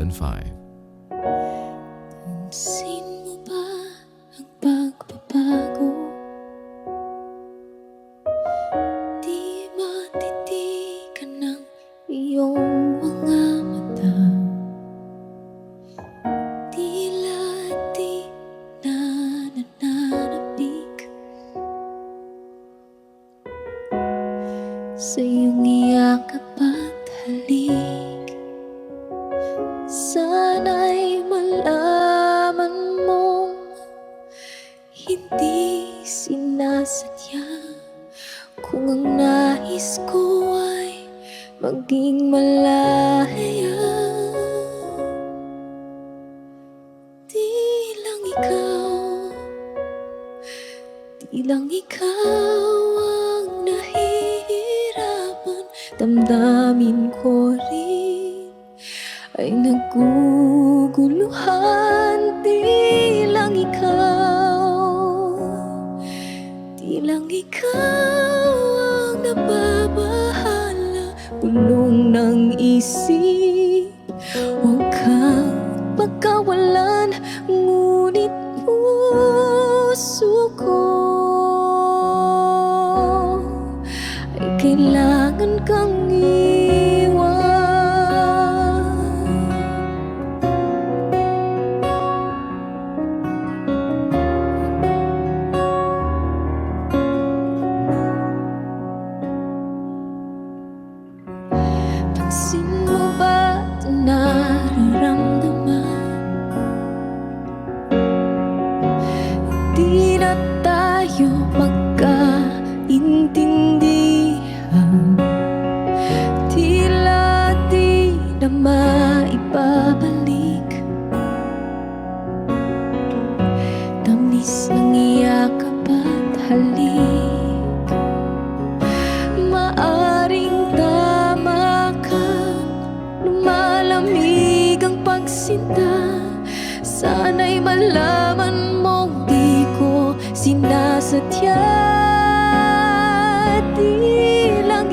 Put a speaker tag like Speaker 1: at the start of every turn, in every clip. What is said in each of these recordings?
Speaker 1: 0917-829-0975.
Speaker 2: Pansin mo ba ang pagbabago? Di matitigan ng iyong mga mata. Tila di na nananabik sa iyong yakap at halik. Sana'y malaman mong hindi sinasadya. Kung ang nais ko ay maging malaya, di lang ikaw ang nahihirapan. Damdamin ko rin ay naguguluhan. Di lang ikaw ang nababahala. Bulong ng isip, huwag kang pagkawalan. Ngunit puso ko ay kailangan kang iwan. Pansin mo ba ito nararamdaman? Di na tayo magkaintindihan. Tila di na maibabalik tamis ng yakap at halik. Maaring tama ka, lumalamig ang pagsinta. Sana'y malaman mong di ko sinasadya. Di lang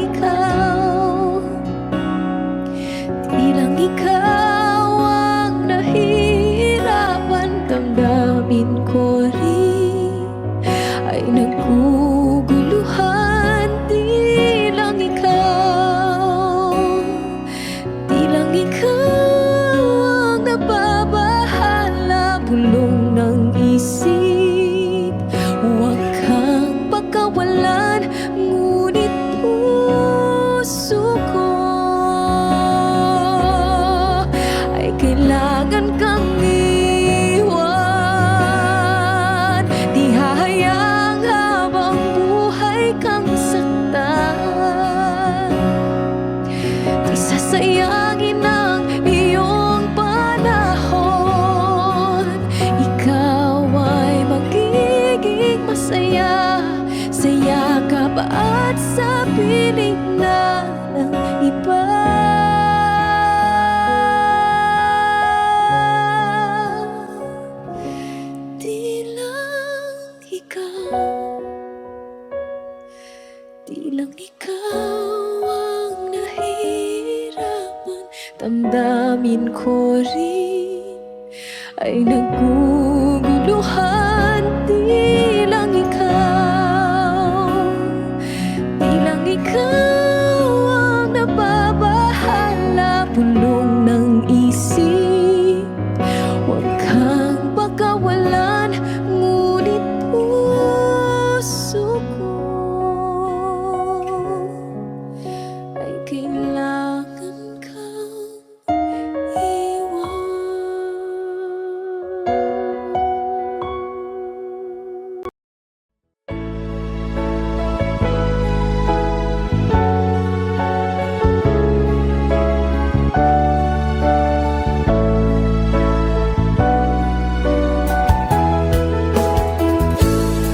Speaker 2: ikaw ang nahihirapan. Damdamin ko rin ay naguguluhan. Di lang ikaw ang nababahala. Bulong ng isip, huwag kang pagkawalan. Ngunit puso ko ay kailangan kang iwan. Di hahayang habang buhay kang saktan. Di sasayangin ang iyong panahon. Ikaw ay magiging masaya sa yakap at sa piling na ng iba. Di lang ikaw ang nahihirapan. Damdamin ko rin ay naguguluhan. Di lang ikaw ang nababahala. Bulong ng isip, huwag kang pagkawalan. Ngunit puso ko ay kailangan kang iwan.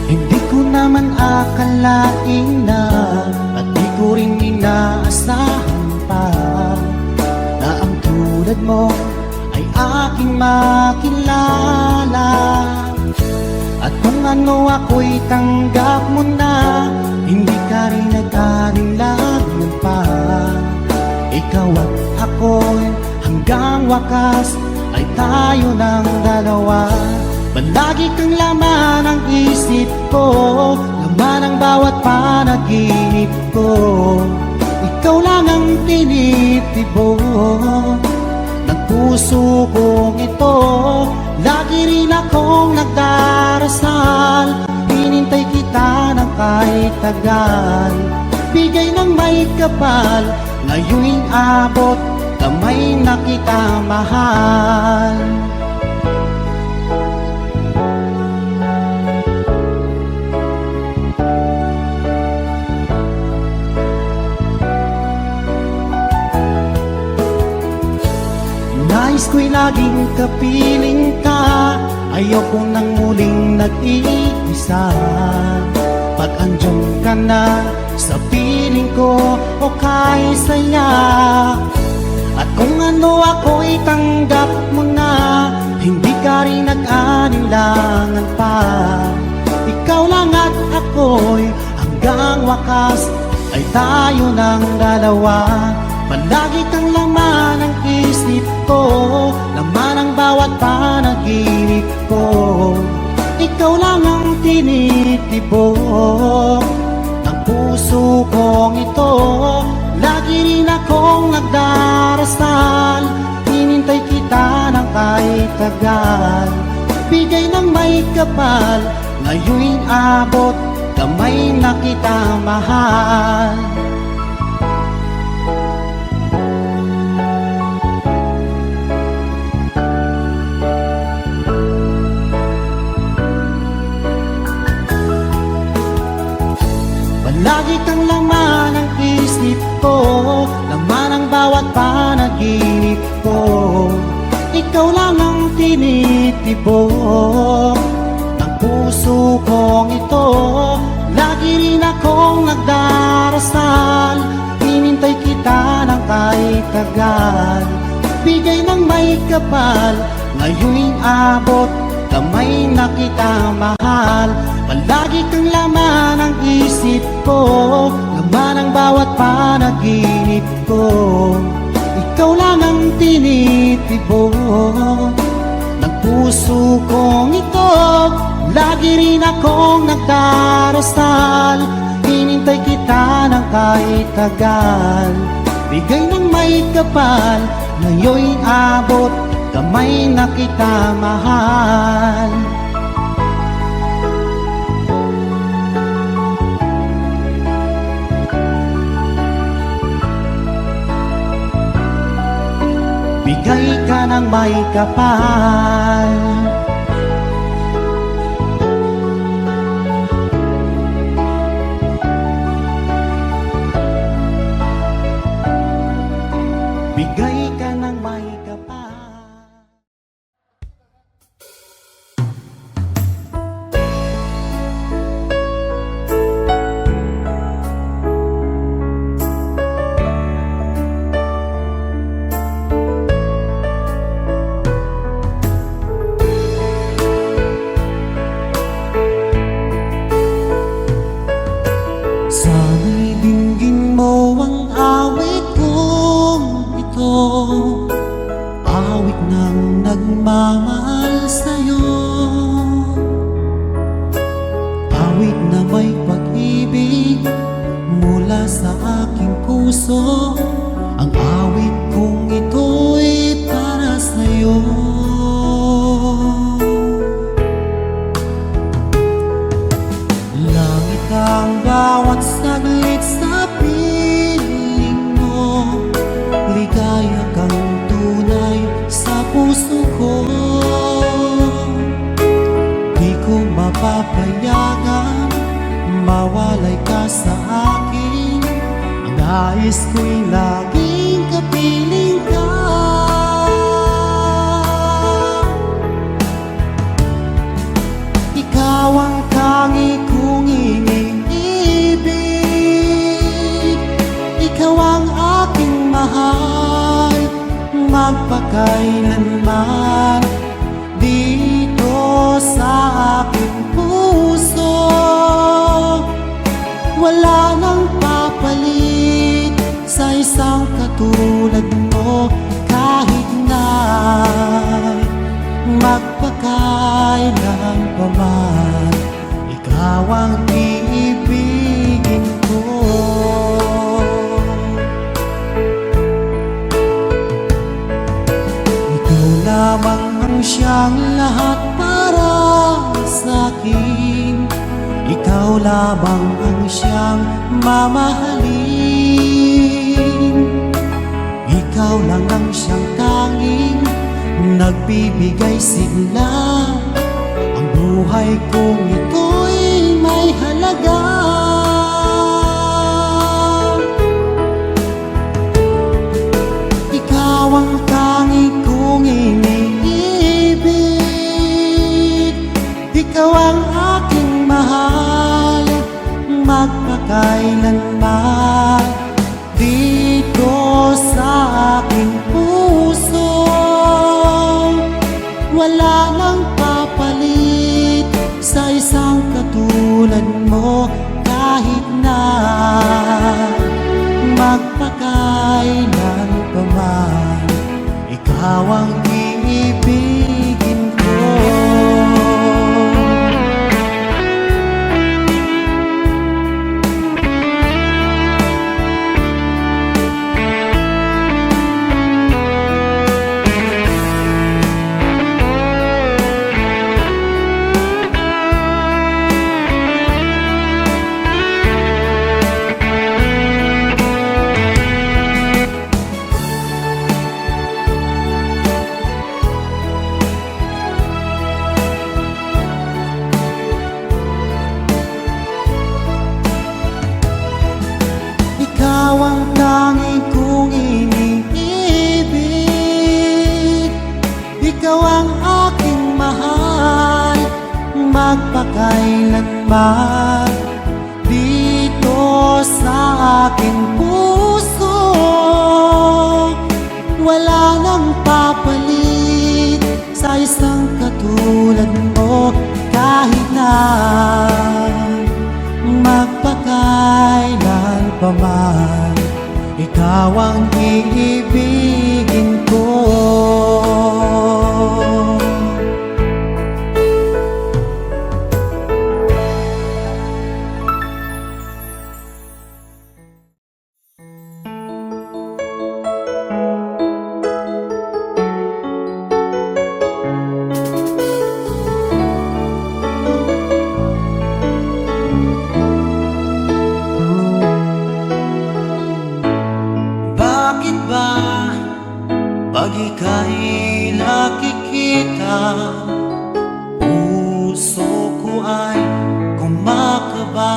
Speaker 3: Hindi ko naman akalain na, at di ko rin inaasahan pa, na ang tulad mo ay aking makilala. At kung ano ako'y tanggap mo na, hindi ka rin nagkarinlangan pa. Ikaw at ako'y hanggang hanggang wakas ay tayo ng dalawa. Palagi kang laman ng isip ko, laman ng bawat panaginip ko. Ikaw lang ang tinitibo ng puso kong ito. Lagi rin akong nagdarasal, hinintay kita ng kahit tagal. Bigay ng may kapal, ngayon'y abot, kamay na kita mahal. Nais ko'y laging kapiling ka, ayoko nang muling nag-iisa. Pag andyan ka na sa piling ko, o kay saya. At kung ano ako'y tanggap mo na, hindi ka rin nag-anilangan pa. Ikaw lang at ako'y hanggang wakas ay tayo ng dalawa. Palagi kang laman ng isip ko, laman ng bawat panaginip ko. Ikaw lang ang tinitibo ng puso kong ito. Lagi rin akong nagdarasal, hinintay kita ng kahit tagal. Bigay ng may kapal, ngayon'y abot, kamay na kita mahal. Lagi kang laman ng isip ko, laman ng bawat panaginip ko. Ikaw lang ang tinitibo ng puso kong ito. Lagi rin akong nagdarasal, hinintay kita ng kahit tagal. Bigay ng may kapal, ngayon'y abot, kamay na kita mahal. Palagi kang laman ng isip ko, laman ng bawat panaginip ko. Ikaw lang ang tinitibo ng puso kong ito. Lagi rin akong nagdarasal, hinintay kita ng kahit tagal. Bigay ng may kapal, ngayon'y abot, kamay na kita mahal. Bigay ka ng may kapal. Bigay ka ng may kapal. Sana'y dinggin mo ang awit kong ito, awit ng nagmamahal sa'yo, awit na may pag-ibig mula sa aking puso. Ang awit kong ito'y para sa'yo. Langit ang bawat saglit sa piling mo, ligaya kang tunay sa puso ko. Di ko mapapayagan mawalay ka sa akin. Ang nais ko'y laging kapiling ka. Ikaw ang tangi kong iniibig, ikaw ang aking mahal, magpakailanman. Dito sa aking puso, wala nang papalit sa isang katulad mo. Kahit magpakailan pa man, ikaw ang iibigin ko. Ikaw lamang ang siyang lahat para sa'kin, ikaw lamang ang siyang mamahalin. Ikaw lang ang siyang tanging nagbibigay sigla. Ang buhay kong ito'y may halaga. Ikaw ang tanging kong iniibig, ikaw ang aking mahal, magpakailanman. Dito sa aking puso, wala nang papalit sa isang katulad mo. Kahit na magpakailan pa man, ikaw ang iibigin ko. Ikaw ang tanging kong iniibig, ikaw ang aking mahal, magpakailanman. Dito sa aking puso, wala nang papalit sa isang katulad mo. Kahit na magpakailan pa man, ikaw ang iibigin ko. Bakit ba pag ika'y nakikita, puso ko ay kumakaba?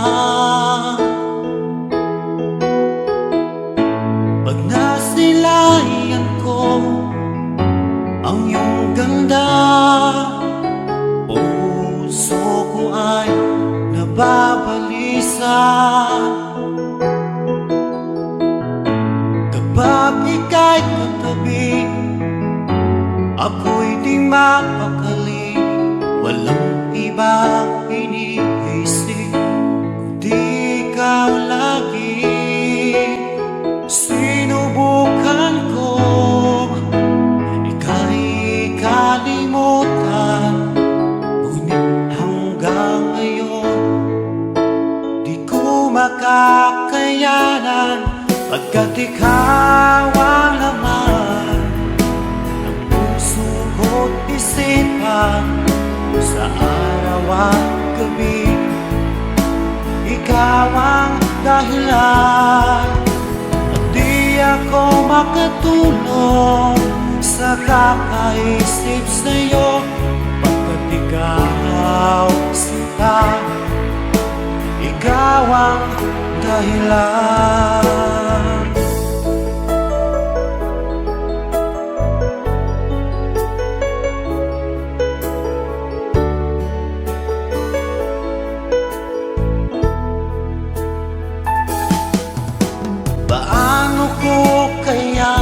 Speaker 3: Pag nasilayan ko ang iyong ganda, puso ko ay nababalisa. Kapag ika'y katabi, ako'y di mapakali. Walang ibang iniisip kundi ikaw lagi. Sinubukan ko ika'y kalimutan, ngunit hanggang ngayon di ko makakayanan. Pagkat ikaw ang laman ng puso ko't isipan, sa araw at gabi, ikaw ang dahilan. At di ako makatulog sa kakaisip sa'yo, pagkat ikaw sinta, ikaw ang dahilan. Paano ko kaya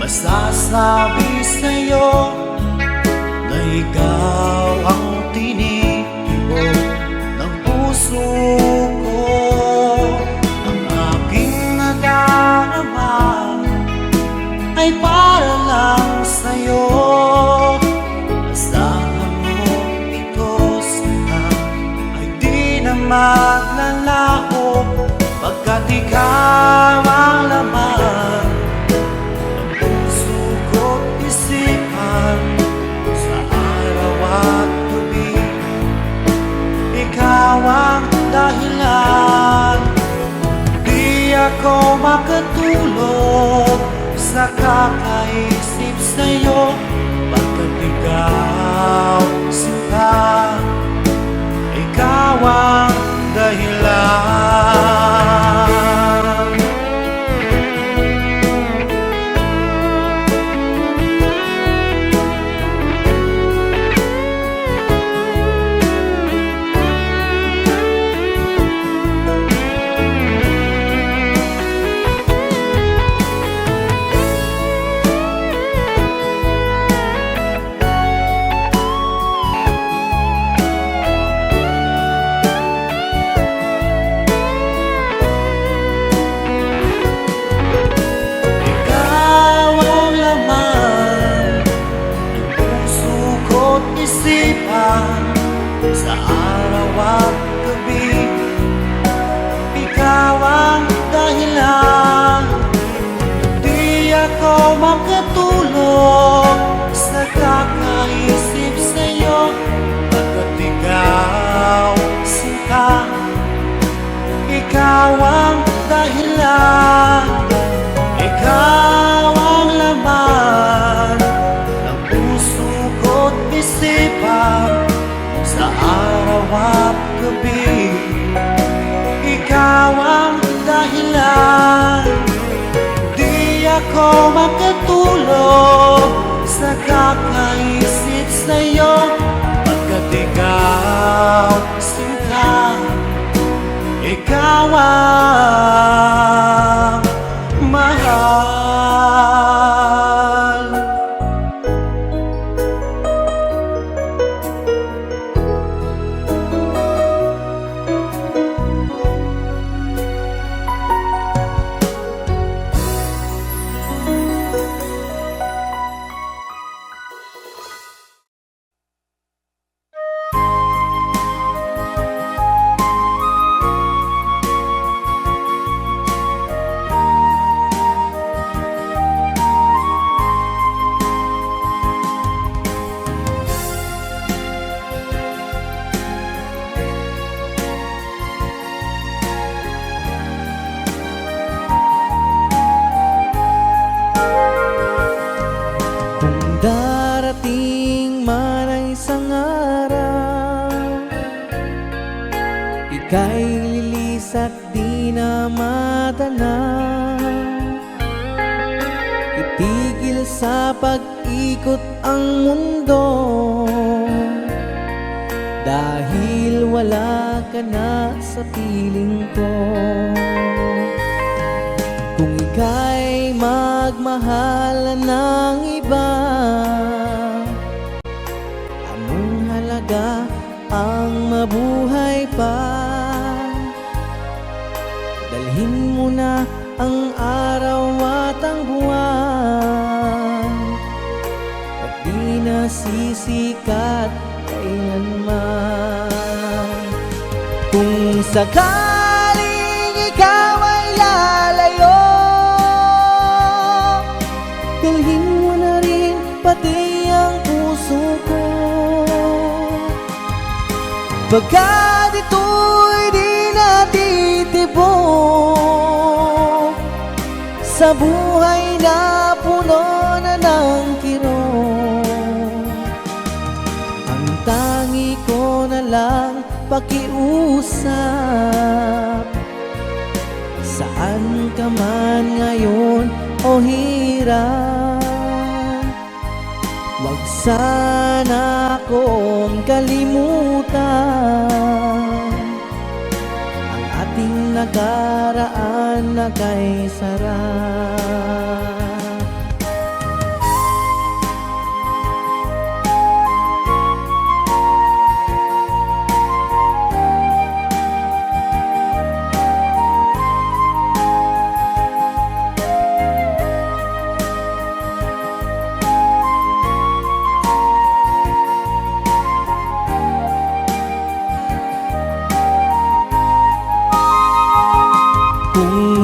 Speaker 3: masasabi sa'yo na ikaw ang tinitibok ng puso ko? Ang aking nadarama ay para lang sa'yo. maglalaho pagkat ikaw ang laman ng puso ko't isipan sa araw at gabi. Ikaw ang dahilan, di ako makatulog sa kakaisip sa'yo pagkat ikaw sinta. Ikaw ang dahilan. Sa araw at gabi, ikaw ang dahilan, di ako makatulog sa kakaisip sa'yo pagkat ikaw sinta. Ikaw ang dahilan, ikaw ang laman ng puso ko't isipan sa araw at gabi. Ikaw ang dahilan, di ako makatulog sa kakaisip sa'yo pagkat ikaw sinta. Ikaw ang mahal.
Speaker 1: Darating man ang isang araw, ika'y lilis at di na matanaw. Itigil sa pag-ikot ang mundo dahil wala ka na sa piling ko. Kung ika'y magmahal ng iba, anong halaga ang mabuhay pa? Dalhin mo na ang araw at ang buwan, at di na sisikat kailanman. Kung sakaling ikaw ay lalayo, dalhin mo na rin pati ang puso ko, pagkat ito'y di natitibok sa buhay na puno na ng kirot. Ang tangi ko na lang pakiusap, saan ka man ngayon o hirap, wag sana akong kalimutan ang ating nakaraan na kay sarap.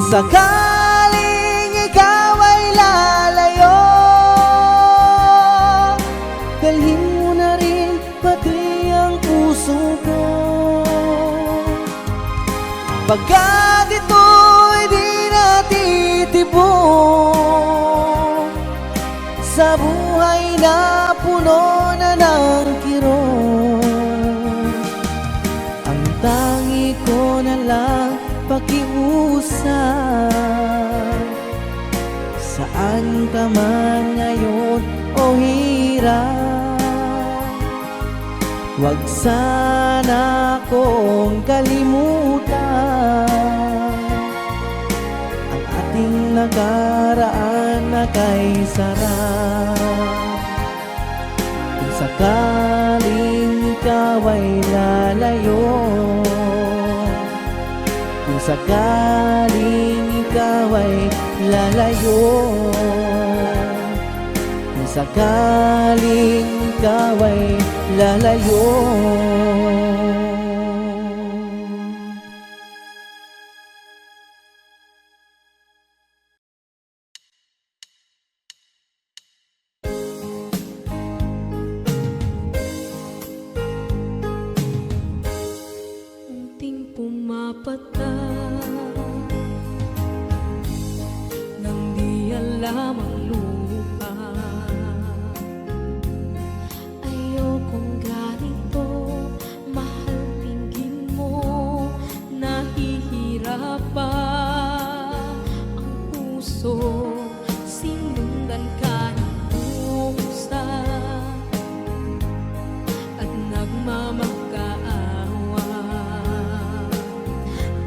Speaker 1: sakaling ikaw ay lalayo, dalhin mo na rin pati ang puso ko. Pagkat ito'y di natitibok sa buhay na puno na ng kirot, ang tangi ko na lang pakiusap. Saan ka man ngayon o hirap, huwag sana akong kalimutan ang ating nakaraan na kay sarap. Kung sakaling ikaw ay lalayo, kung sakaling ikaw ay lalayo, kung sakaling ikaw ay lalayo.
Speaker 2: Unting pumapatak nang di alam ang lupa. Ayokong ganito, mahal, tingin mo, nahihirap pa ang puso. Sinundan ka ng pusa at nagmamakaawa.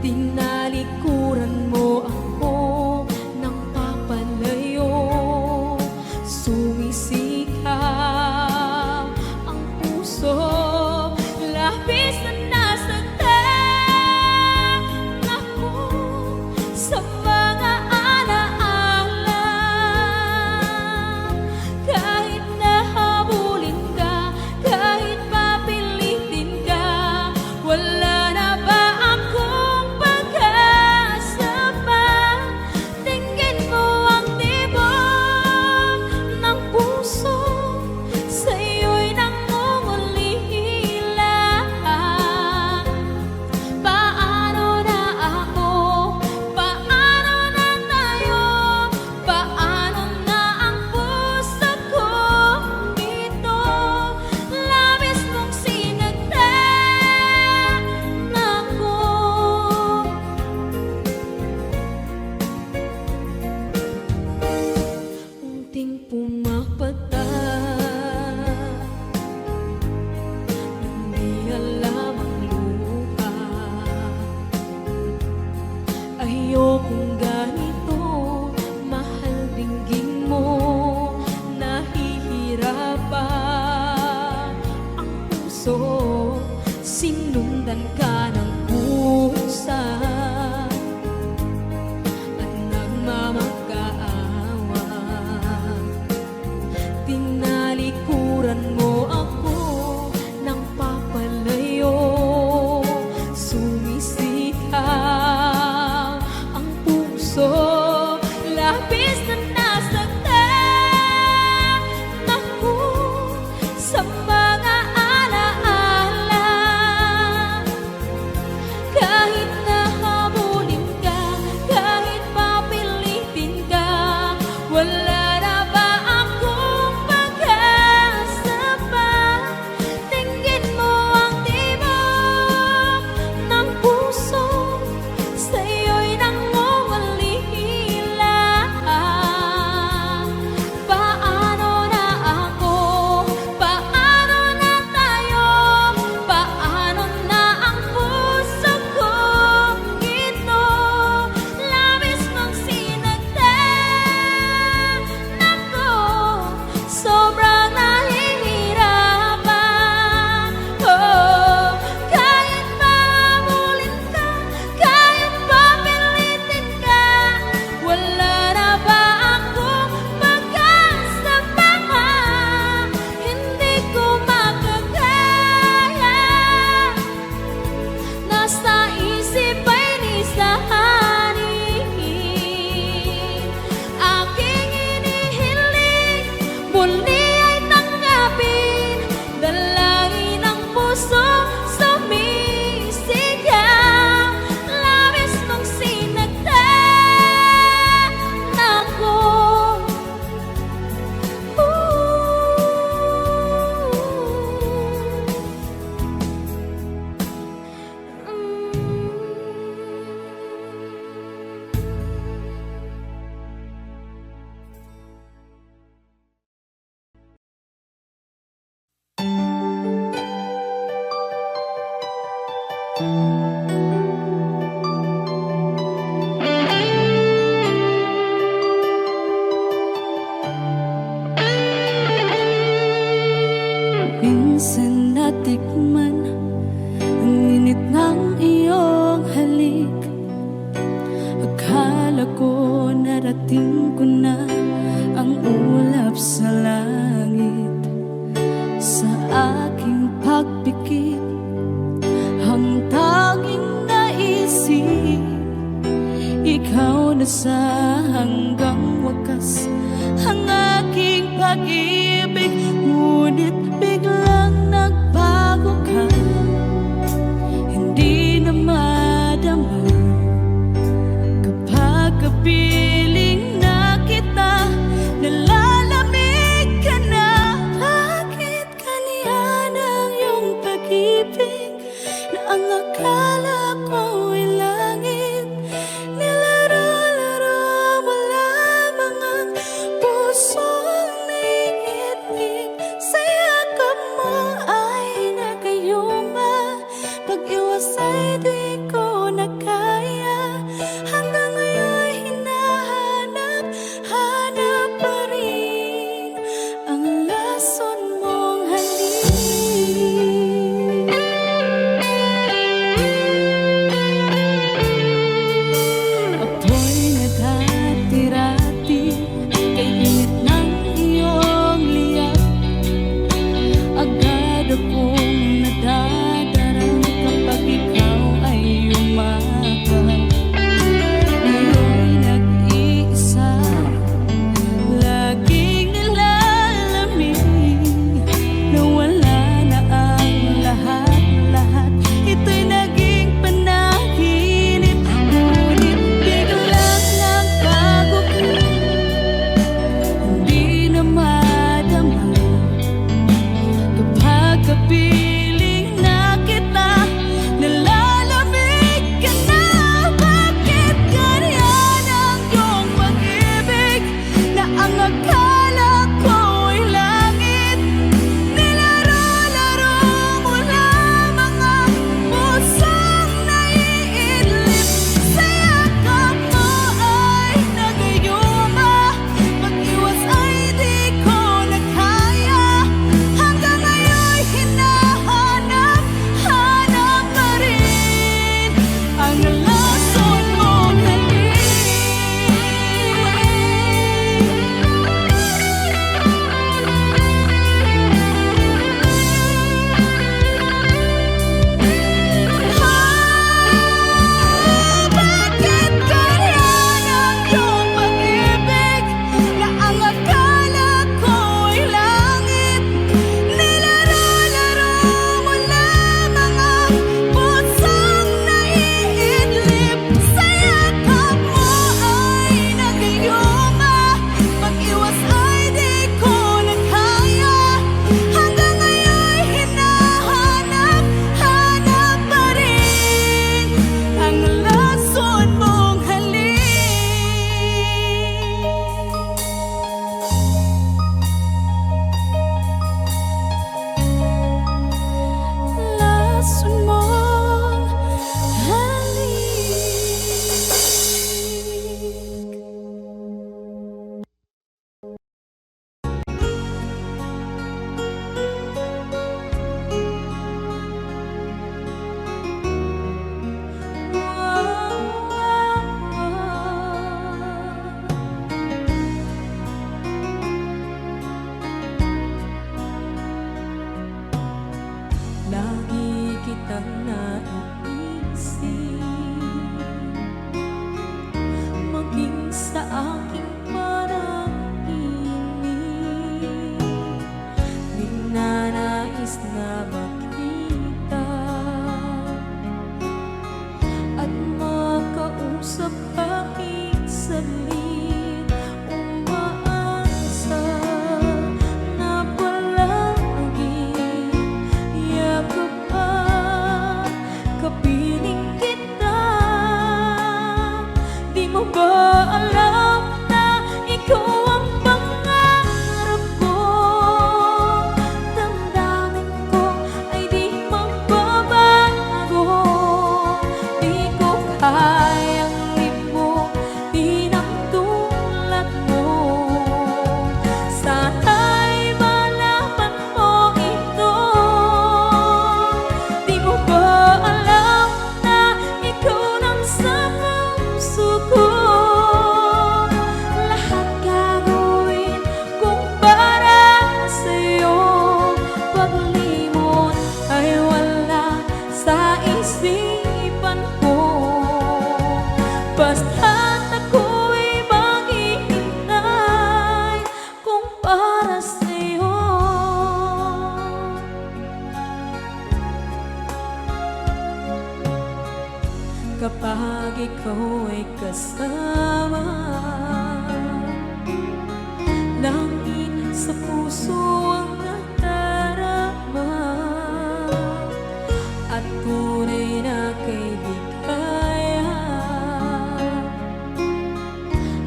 Speaker 2: Tinalikuran mo ako ng papalayo, sumisikap ang puso. Labis na nasaktan ako sa mga alaala. Kahit nahabulin ka, kahit papilitin ka, wala na ba akong pag-asa pa? Tingin mo ang tibok ng puso, sa'yo'y nangungulila. Paano na ako? Paano na tayo? Paano na ang puso ko dito? Labis mong sinagtan ako. Unting pumapatak nang di alam ang luha. Ayokong ganito, mahal, dinggin mo, nahihirap pa ang puso. Sinundan ka ng pusa at nagmamakaawa. Tinalikuran mo ako ng papalayo, sumisikap ang puso. Labis na nasaktan ako sa mga alaala. Kahit nahabulin Minsan natikman ang init ng iyong halik. Akala ko narating ko na ang ulap sa langit. Sa aking pagpikit, ang tanging naisip, ikaw na sa hanggang wakas ang aking pag-ibig. Ngunit biglang nagbago ka, hindi na madama kapag kapiling na kita, nalalamig ka na. Bakit kaniyan ang iyong pag-ibig na ang akala ko ay langit? Nilaro-laro mo lamang ang pusong naiitlip. Sa yakap mo ay nagayuma, pag-iwas ay di ko na kaya. Hanggang ngayon hinahanap, hanap pa rin ang lason mong halik. Ako'y naghatirati kay init ng iyong liyak. Agad akong nadadarang kapag ikaw ay umaga. Ngayon nag-iisa, laging nilalamig, nawala na ang lahat-lahat. Ito'y naging panaginip, ngunit biglang nagbago ka, hindi na madama kapag kapiling na kita, nalalamig ka na. Bakit ganyan ang iyong pag-ibig na ang akala ko ay langit? Nilaro-laro mo lamang ang pusong naiidlip. Sa yakap mo ay nagayuma, pag-iwas ay di ko na kaya. Hanggang ngayon hinahanap, hanap pa rin ang lason mong halik. Bakit ganyan ang iyong pag-ibig na ang akala ko ay langit? Nilaro-laro mo lamang ang pusong naiidlip. Sa yakap mo ay nagayuma, pag-iwas ay di ko na kaya. Hanggang ngayon hinahanap, hanap pa rin ang lason mong halik. Lason mong halik. Lagi kitang naiisip, maging sa aking parang inip. Di na nais na makita at makausap kahit saglit. Umaasa na palaging yakap at kapiling kita. Di mo ba alam na ikaw ang pangarap ko? Damdamin ko kapag ikaw ay kasama. Langit sa puso ang nadarama at tunay na kaibigan.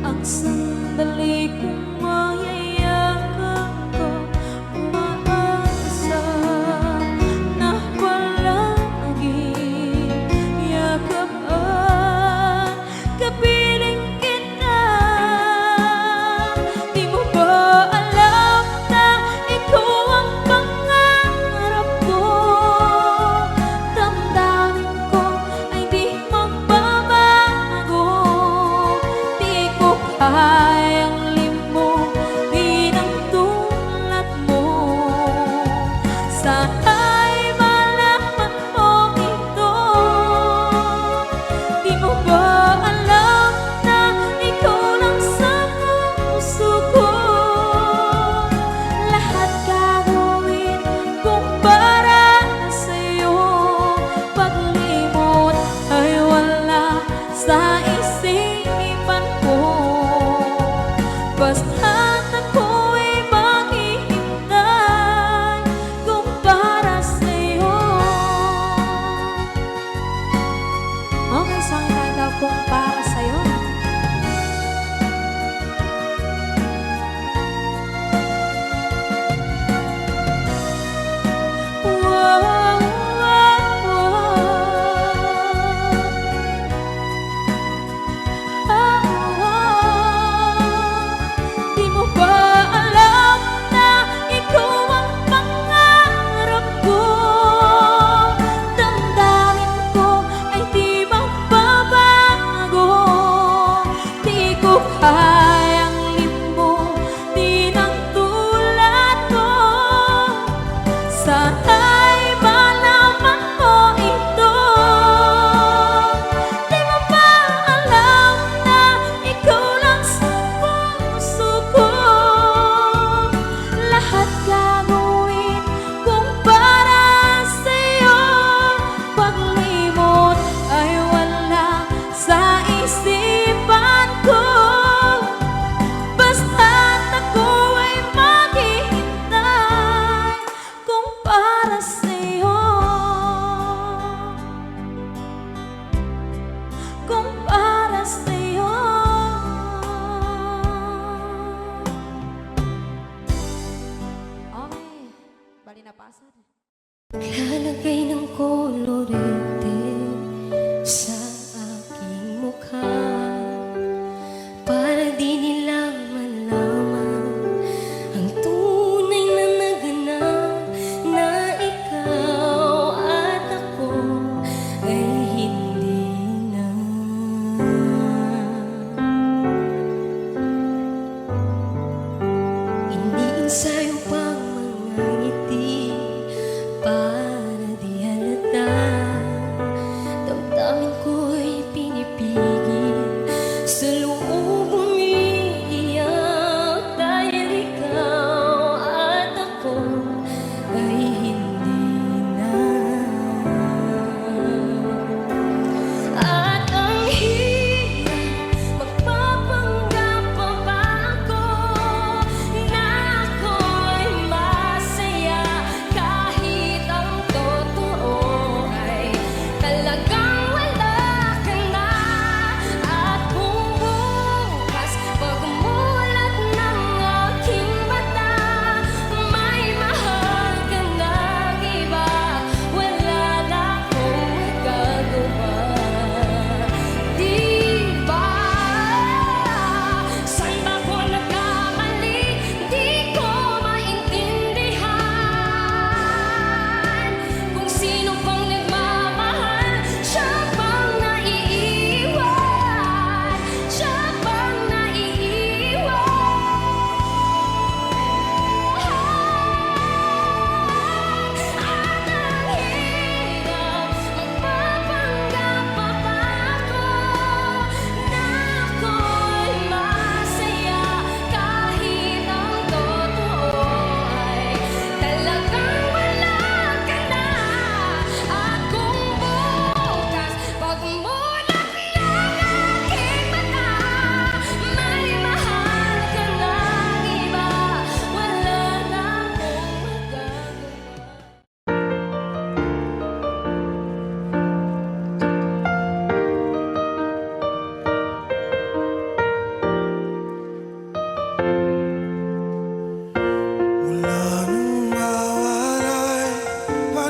Speaker 2: Ang sandali kong mayayakap ko, umaasa na palaging yakap at kapiling kita. Di mo ba alam na ikaw ang pangarap ko? Damdamin ko ay di magbabago. Di ko kayang limutin ang tulad mo. Sana'y malaman mo ito. Di mo ba alam na ikaw lang sa puso ko? Lahat gagawin kung para sa'yo. Paglimot ay wala sa isipan ko. Basta't ako'y maghihintay kung para sa'yo. Okay, saan tayo kung para sa'yo? Wow, wow, Di mo ba alam na ikaw ang pangarap ko? Damdamin ko ay di magbabago. Di ko kayang limutin ang tulad mo. Sana'y malaman mo ito. Di mo ba alam na ikaw lang sa puso ko? Lahat gagawin kung para sa'yo. Paglimot ay wala sa isipan ko. Basta't ako ay maghihintay kung para sa'yo. Kung para sa'yo. Okay, bali na pasad.
Speaker 4: Lalagay ng kolorete sa aking mukha para di nila malaman ang tunay na naganap, na ikaw at ako ay hindi na. Iniinsayo pang mga ngiti para di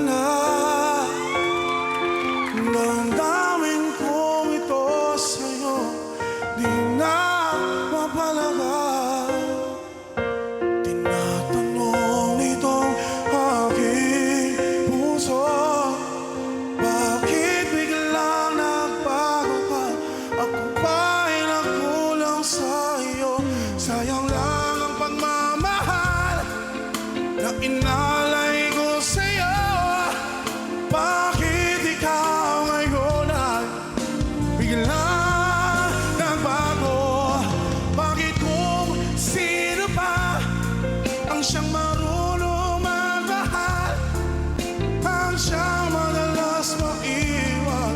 Speaker 5: na. Damdamin kong ito sa'yo, di na mapalaga. Tinatanong nitong aking puso, bakit biglang nagbago ka? Ako ba'y nagkulang sa'yo? Sayang lang ang pagmamahal na inalay ko sa'yo. Bakit ikaw ngayon ay biglang nagbago? Bakit kung sino pa ang siyang marunong magmahal, ang siyang madalas maiwan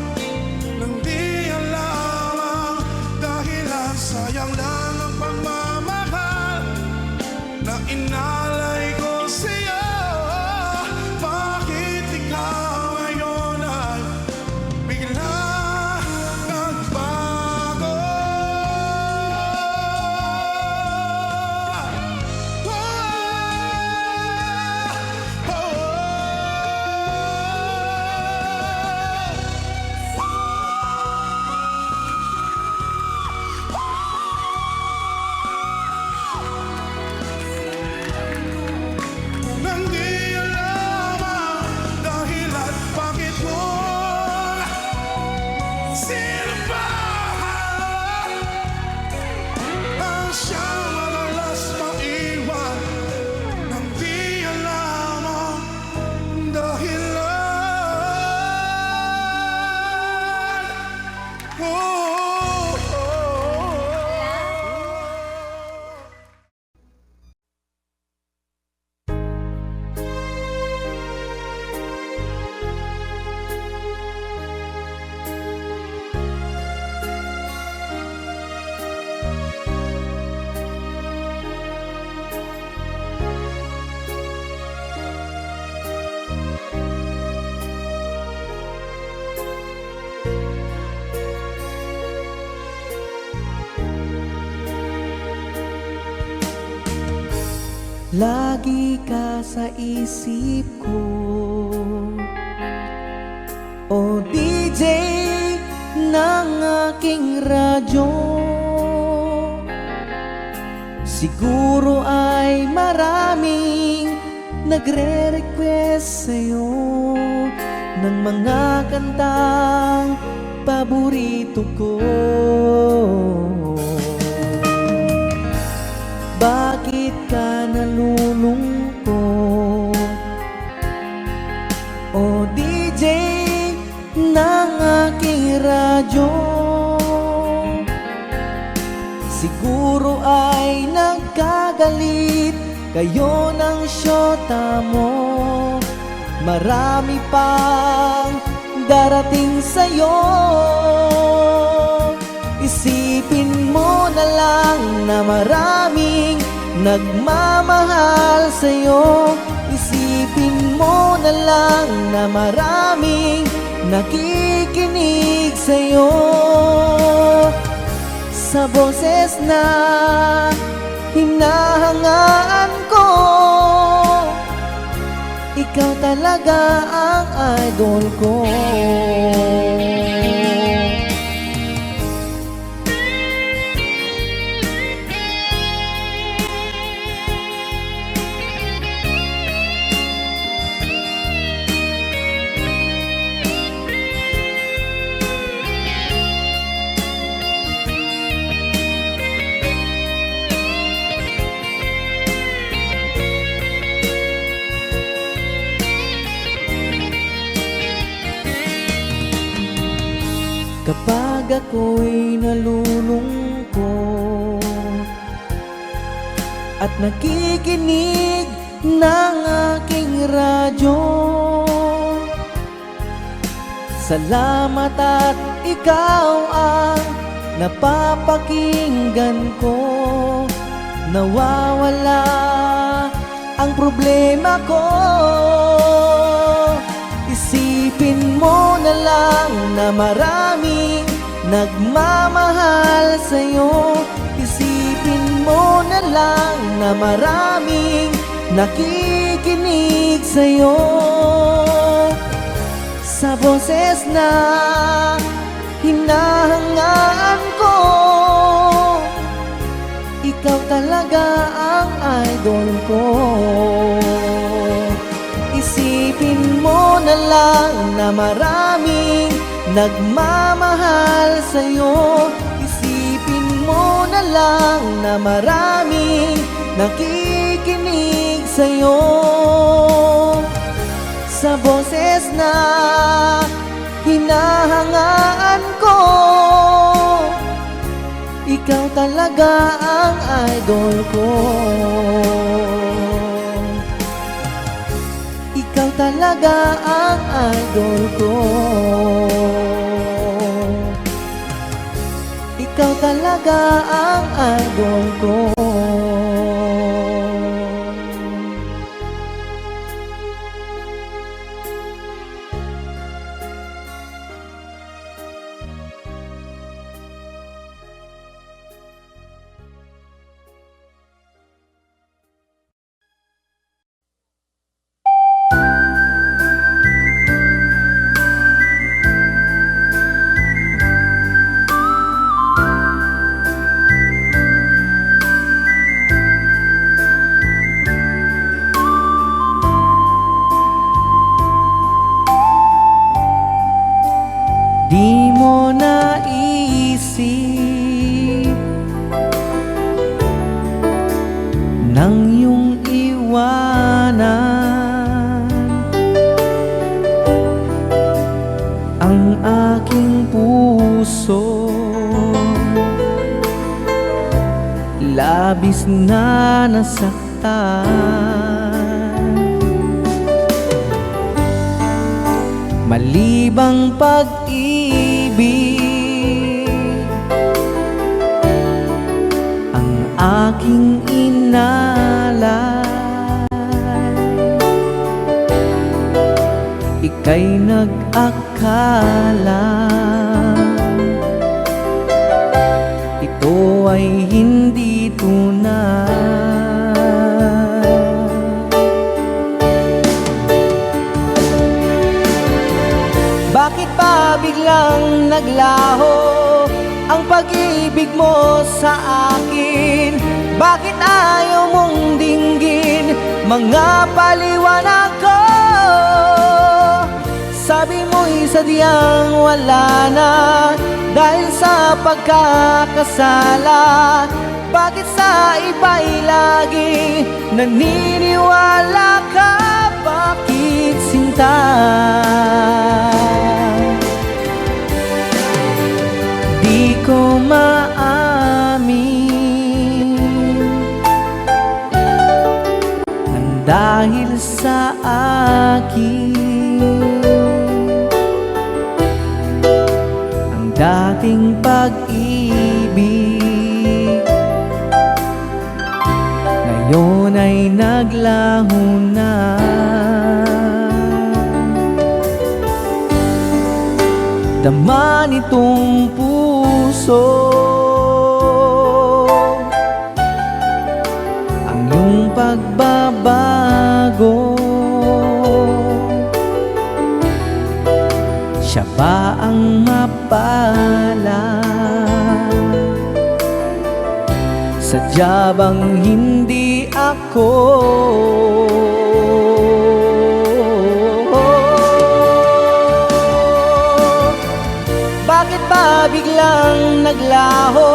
Speaker 5: nang di alam ang dahilan? Sayang lang ang pagmamahal na inalay ko sa'yo. Bakit ikaw ngayon ay biglang nagbago? Nang di alam ang dahilan, bakit kung sino pa ang siyang madalas maiwan nang di alam ang dahilan. Oh, oh, oh.
Speaker 1: Lagi ka sa isip ko, o DJ ng aking radyo. Siguro ay maraming nagre-request sa'yo ng mga kantang paborito ko. Bakit ka nalulungkot, o DJ ng aking radyo? Siguro ay nagkagalit kayo ng syota mo. Marami pang darating sa'yo. Isipin mo na lang na maraming nagmamahal sa'yo. Isipin mo na lang na maraming nakikinig sa'yo. Sa boses na hinahangaan ko, ikaw talaga ang idol ko. Kapag ako'y nalulungkot at nakikinig ng aking radyo, salamat at ikaw ang napapakinggan ko. Nawawala ang problema ko. Isipin mo na lang na maraming nagmamahal sa'yo. Isipin mo na lang na maraming nakikinig sa'yo. boses na hinahangaan ko, ikaw talaga ang idol ko. Isipin mo na lang na maraming nagmamahal sa'yo. Isipin mo na lang na maraming nakikinig sa'yo. Sa boses na hinahangaan ko, ikaw talaga ang idol ko. Ikaw talaga ang idol ko. Ikaw talaga ang idol ko. Di mo naisip nang iyong iwanan ang aking puso, labis na nasaktan. Malibang pag-ibig ang aking inalay, ika'y nag-akala ito ay hindi tunay. Bakit ba biglang naglaho ang pag-ibig mo sa akin? Bakit ayaw mong dinggin mga paliwanag ko? Sabi mo'y sadyang wala na dahil sa pagkakasala. Bakit sa iba'y lagi naniniwala ka? Bakit sinta? Di ko maamin nang dahil sa akin ang dating pag-ibig ngayon ay naglaho na. Dama nitong puso ang iyong pagbabago. Siya ba ang mapala? Sadya bang hindi ako? Bakit ba biglang naglaho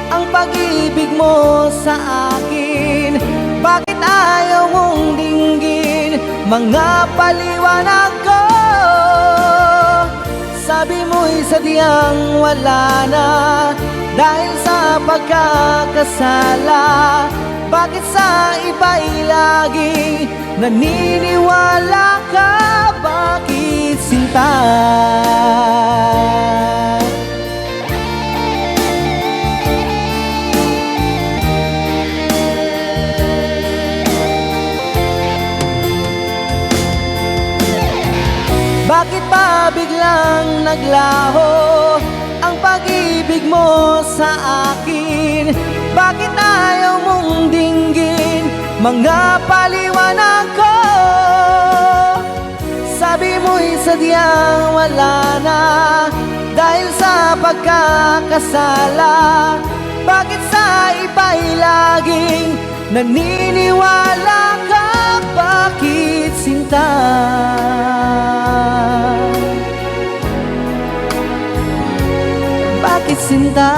Speaker 1: ang pag-ibig mo sa akin? Bakit ayaw mong dinggin mga paliwanag ko? Sabi mo'y sadyang wala na dahil sa pagkakasala. Bakit sa iba'y lagi naniniwala ka? Bakit sinta? Bakit ba biglang naglaho ang pag-ibig mo sa akin? Bakit ayaw mong dinggin mga paliwanag ko? Sabi mo mo'y sadyang wala na dahil sa pagkakasala? Bakit sa iba'y laging naniniwala ka? Bakit sinta? Bakit sinta?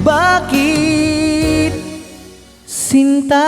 Speaker 1: Bakit sinta?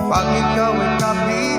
Speaker 5: Pag ikaw ay kapit